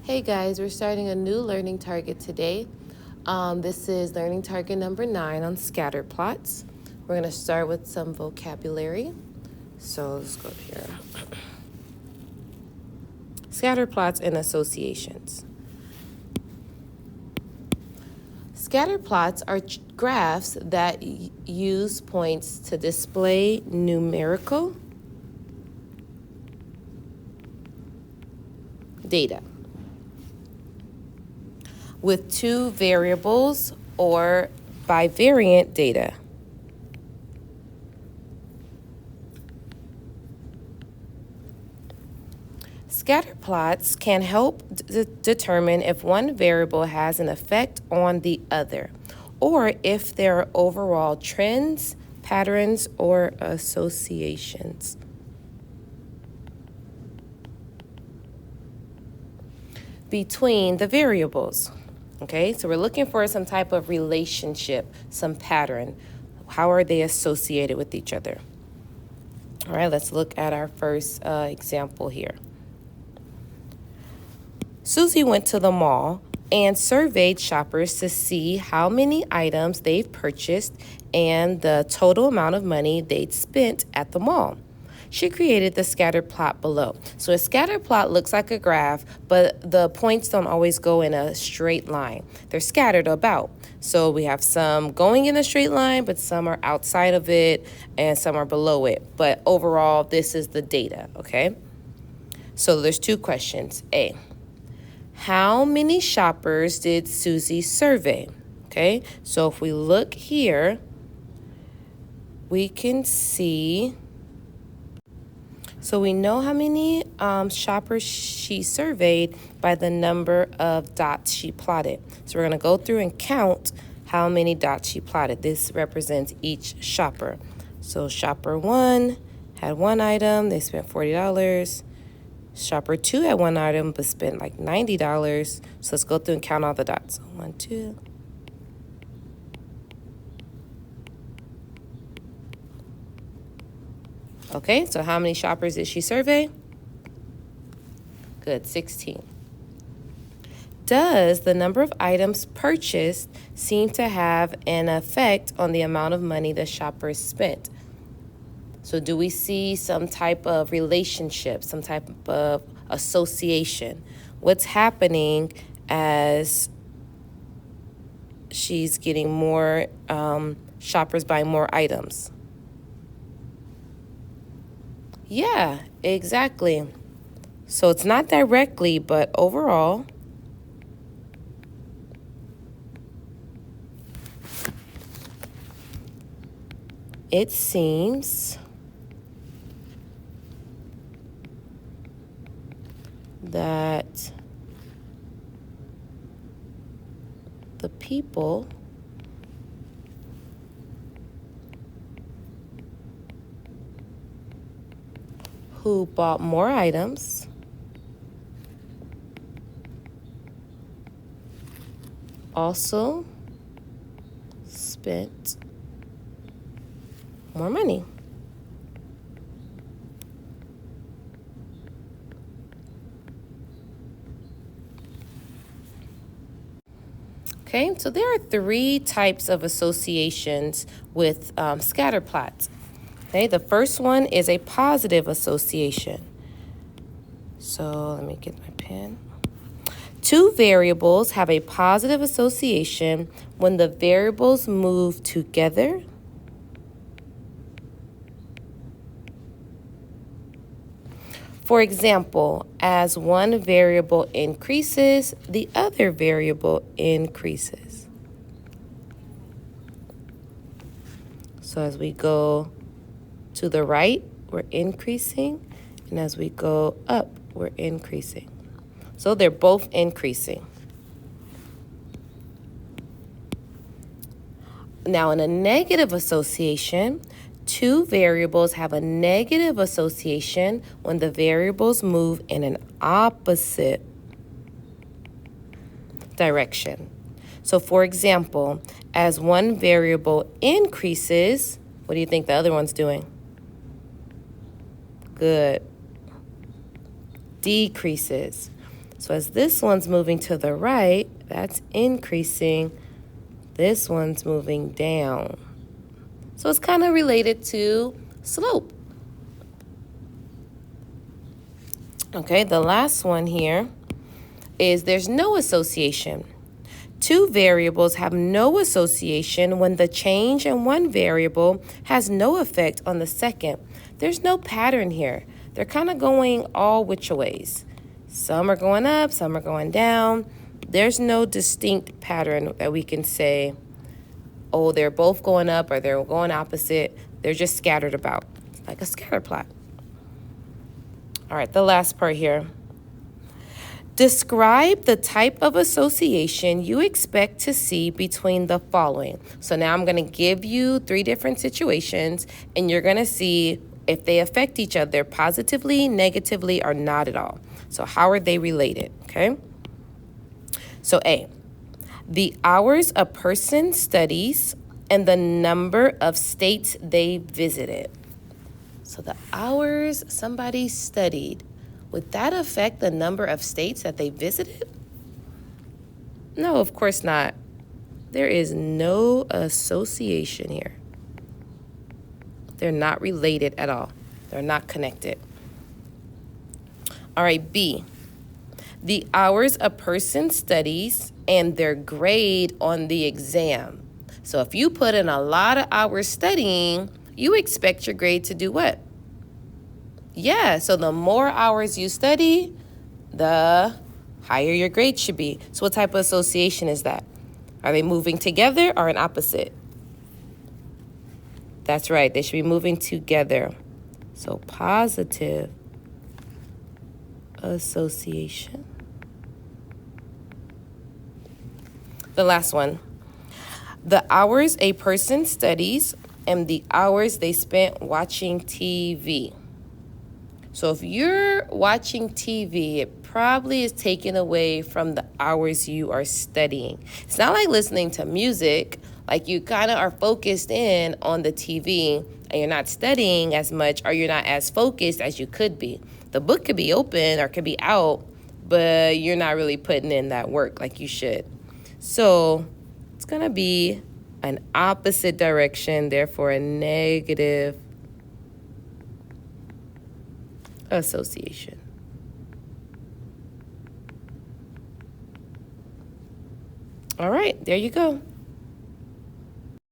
Hey guys, we're starting a new learning target today. This is learning target number 9 on scatter plots. We're going to start with some vocabulary. So let's go here. Scatter plots and associations. Scatter plots are graphs that use points to display numerical data with two variables or bivariant data. Scatter plots can help determine if one variable has an effect on the other, or if there are overall trends, patterns, or associations. Between the variables. Okay, so we're looking for some type of relationship, some pattern. How are they associated with each other? All right, let's look at our first example here. Susie went to the mall and surveyed shoppers to see how many items they've purchased and the total amount of money they'd spent at the mall. She created the scatter plot below. So a scatter plot looks like a graph, but the points don't always go in a straight line. They're scattered about. So we have some going in a straight line, but some are outside of it and some are below it. But overall, this is the data, okay? So there's two questions. A, how many shoppers did Susie survey? Okay, so if we look here, we can see, so we know how many shoppers she surveyed by the number of dots she plotted. So we're going to go through and count how many dots she plotted. This represents each shopper. So shopper 1 had one item, they spent $40. Shopper 2 had one item but spent like $90. So let's go through and count all the dots. 1, 2. Okay, so how many shoppers did she survey? Good, 16. Does the number of items purchased seem to have an effect on the amount of money the shoppers spent? So do we see some type of relationship, some type of association? What's happening as she's getting more shoppers buying more items? Yeah, exactly. So it's not directly, but overall, it seems that the people who bought more items also spent more money. Okay, so there are 3 types of associations with scatter plots. Okay, the first one is a positive association. So let me get my pen. 2 variables have a positive association when the variables move together For example, as one variable increases, the other variable increases. So as we go to the right, we're increasing, and as we go up, we're increasing. So they're both increasing. Now, in a negative association, 2 variables have a negative association when the variables move in an opposite direction. So, for example, as one variable increases, what do you think the other one's doing? Good. Decreases. So as this one's moving to the right, that's increasing. This one's moving down. So it's kind of related to slope. Okay, the last one here is there's no association. Two variables have no association when the change in one variable has no effect on the second. There's no pattern here. They're kind of going all which ways. Some are going up, some are going down. There's no distinct pattern that we can say, oh, they're both going up or they're going opposite. They're just scattered about, like a scatter plot. All right, the last part here. Describe the type of association you expect to see between the following. So now I'm going to give you 3 different situations, and you're going to see if they affect each other positively, negatively, or not at all. So how are they related, okay? So A, the hours a person studies and the number of states they visited. So the hours somebody studied, would that affect the number of states that they visited? No, of course not. There is no association here. They're not related at all. They're not connected. All right, B. The hours a person studies and their grade on the exam. So if you put in a lot of hours studying, you expect your grade to do what? Yeah, so the more hours you study, the higher your grade should be. So what type of association is that? Are they moving together or an opposite? That's right, they should be moving together. So positive association. The last one. The hours a person studies and the hours they spent watching TV. So if you're watching TV, it probably is taken away from the hours you are studying. It's not like listening to music, like you kind of are focused in on the TV and you're not studying as much or you're not as focused as you could be. The book could be open or could be out, but you're not really putting in that work like you should. So it's going to be an opposite direction, therefore a negative association. All right, there you go.